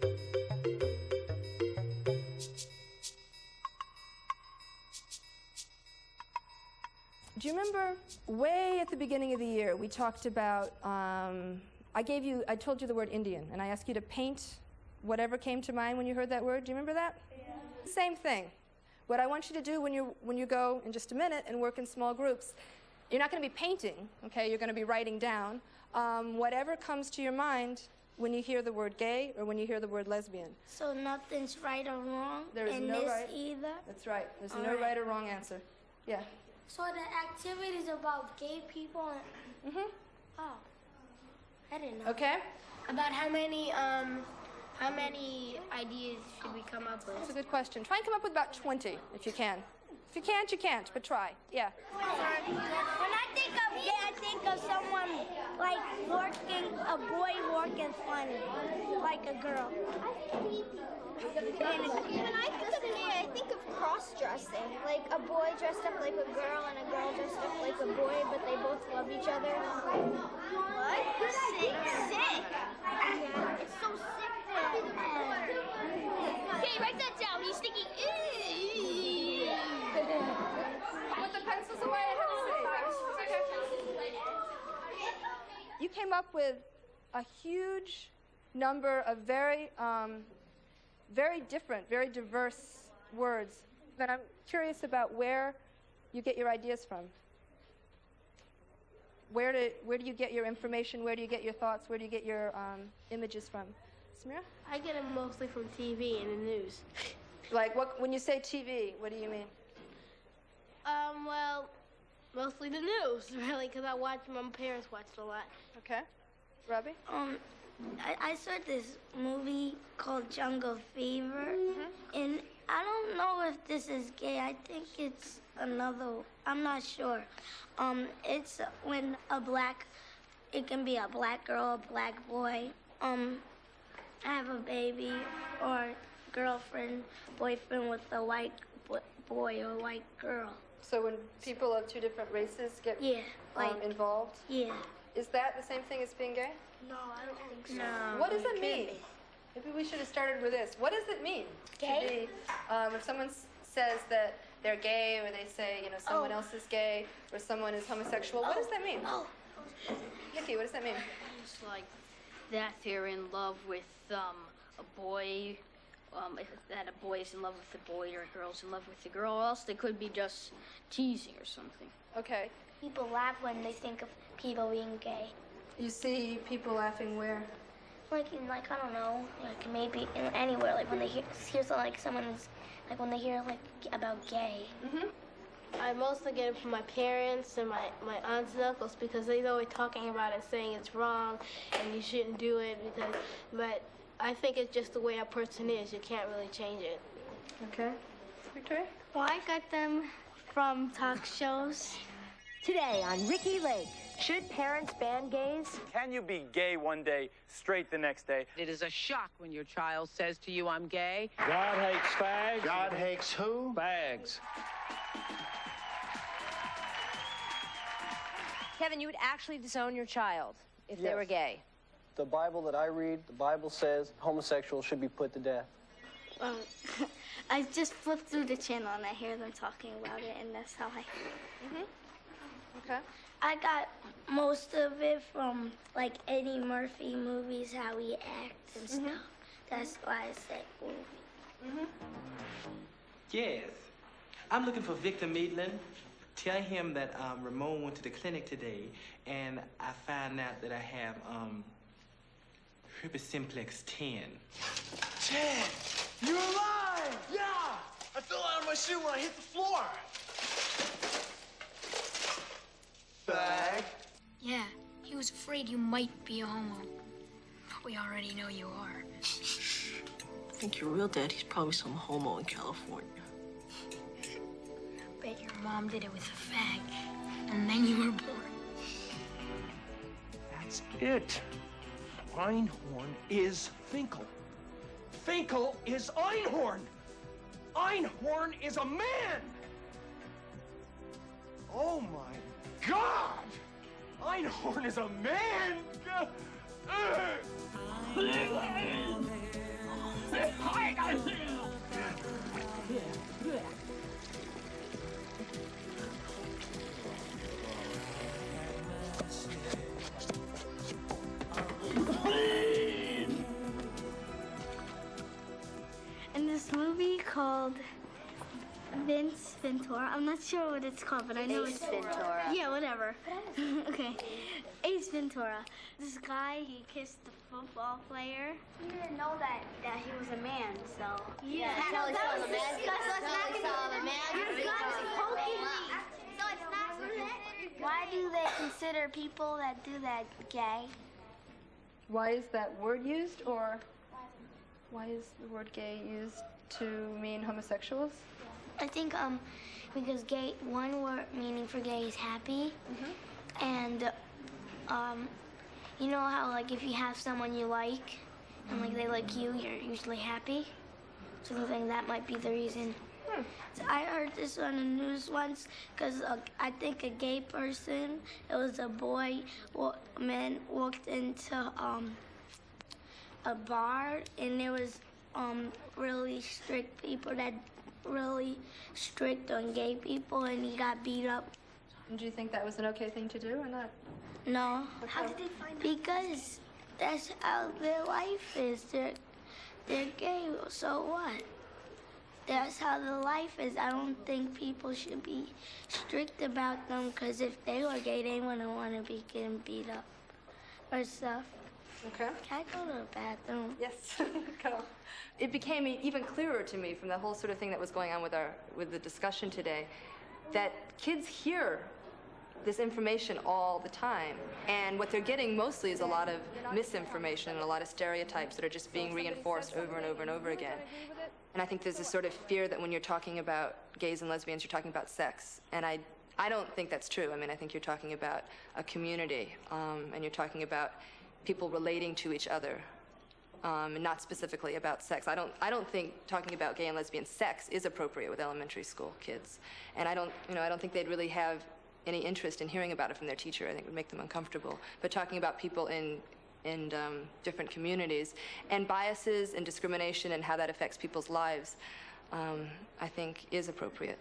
Do you remember way at the beginning of the year we talked about, I told you the word Indian, and I asked you to paint whatever came to mind when you heard that word. Do you remember that? Yeah. Same thing. What I want you to do when you go in just a minute and work in small groups, you're not going to be painting, okay? You're going to be writing down whatever comes to your mind when you hear the word gay or when you hear the word lesbian. So nothing's right or wrong there is in no this right, either? That's right. There's no right or wrong answer. Yeah. So the activity's about gay people and... Mm-hmm. Oh. I didn't know. Okay. About how many ideas should we come up with? That's a good question. Try and come up with about 20, if you can. If you can't, you can't, but try. Yeah. When I think of gay, I think of someone like a boy working funny, like a girl. When I think of gay, I think of cross-dressing. Like a boy dressed up like a girl and a girl dressed up like a boy, but they both love each other. What? Sick. It's so sick then. Hey, write that down. He's thinking, Put the pencils away. You came up with a huge number of very different, very diverse words. But I'm curious about where you get your ideas from. Where do you get your information? Where do you get your thoughts? Where do you get your images from? Samira? I get them mostly from TV and the news. Like, when you say TV, what do you mean? Well, mostly the news, really, because my parents watched a lot. Okay. Robbie? I saw this movie called Jungle Fever, and I don't know if this is gay. I think it's another, I'm not sure. It's when it can be a black girl, a black boy, have a baby or girlfriend, boyfriend with a white boy or white girl. So when people of two different races get involved? Yeah. Is that the same thing as being gay? No, I don't think so. No. What does it mean? Maybe we should have started with this. What does it mean? Gay? To be, if someone says that they're gay, or they say, someone else is gay, or someone is homosexual, what does that mean? Nikki, what does that mean? It's like that they're in love with a boy, that a boy is in love with a boy or a girl's in love with a girl, or else they could be just teasing or something. Okay. People laugh when they think of people being gay. You see people laughing where? Like I don't know, like maybe anywhere, like when they hear something like someone is, like when they hear like about gay. I mostly get it from my parents and my aunts and uncles because they're always talking about it, saying it's wrong and you shouldn't do it but I think it's just the way a person is. You can't really change it. Okay. Victoria? Well, I got them from talk shows. Today on Ricky Lake, should parents ban gays? Can you be gay one day, straight the next day? It is a shock when your child says to you, I'm gay. God hates fags. God hates who? Fags. Kevin, you would actually disown your child if they were gay? The Bible that I read, the Bible says homosexuals should be put to death. I just flipped through the channel and I hear them talking about it, and that's how I... Okay. I got most of it from, like, Eddie Murphy movies, how he acts and stuff. That's why I said movie. Yes. I'm looking for Victor Maitland. Tell him that Ramon went to the clinic today, and I found out that I have herpes simplex 10. 10! You're alive! Yeah! I fell out of my shoe when I hit the floor. Fag. Yeah, he was afraid you might be a homo. We already know you are. I think your real daddy's probably some homo in California. I bet your mom did it with a fag, and then you were born. That's it. Einhorn is Finkel. Finkel is Einhorn. Einhorn is a man. Oh my God! Einhorn is a man! Ventura. I'm not sure what it's called, but I know Ace it's Ventura. Yeah, whatever. Okay, Ace Ventura. This guy, he kissed the football player. He didn't know that he was a man, so. Yeah, until he saw the man. Why do they consider people that do that gay? Why is that word used, or why is the word gay used to mean homosexuals? I think because gay, one word meaning for gay is happy, and you know how like if you have someone you like and like they like you, you're usually happy. So I think that might be the reason. So I heard this on the news once because I think a gay person, it was a boy, man walked into a bar and there was really strict people that really strict on gay people and he got beat up. And do you think that was an okay thing to do or not? No. How did they find out? Because that's how their life is. They're gay, so what? That's how the life is. I don't think people should be strict about them because if they were gay, they wouldn't want to be getting beat up or stuff. Okay. Can I go to the bathroom? Yes, go. It became even clearer to me from the whole sort of thing that was going on with the discussion today that kids hear this information all the time, and what they're getting mostly is a lot of misinformation and a lot of stereotypes that are just being reinforced over and over and over again. And I think there's this sort of fear that when you're talking about gays and lesbians, you're talking about sex, and I don't think that's true. I mean, I think you're talking about a community, and you're talking about people relating to each other, and not specifically about sex. I don't think talking about gay and lesbian sex is appropriate with elementary school kids, and I don't think they'd really have any interest in hearing about it from their teacher. I think it would make them uncomfortable. But talking about people in different communities and biases and discrimination and how that affects people's lives, I think is appropriate.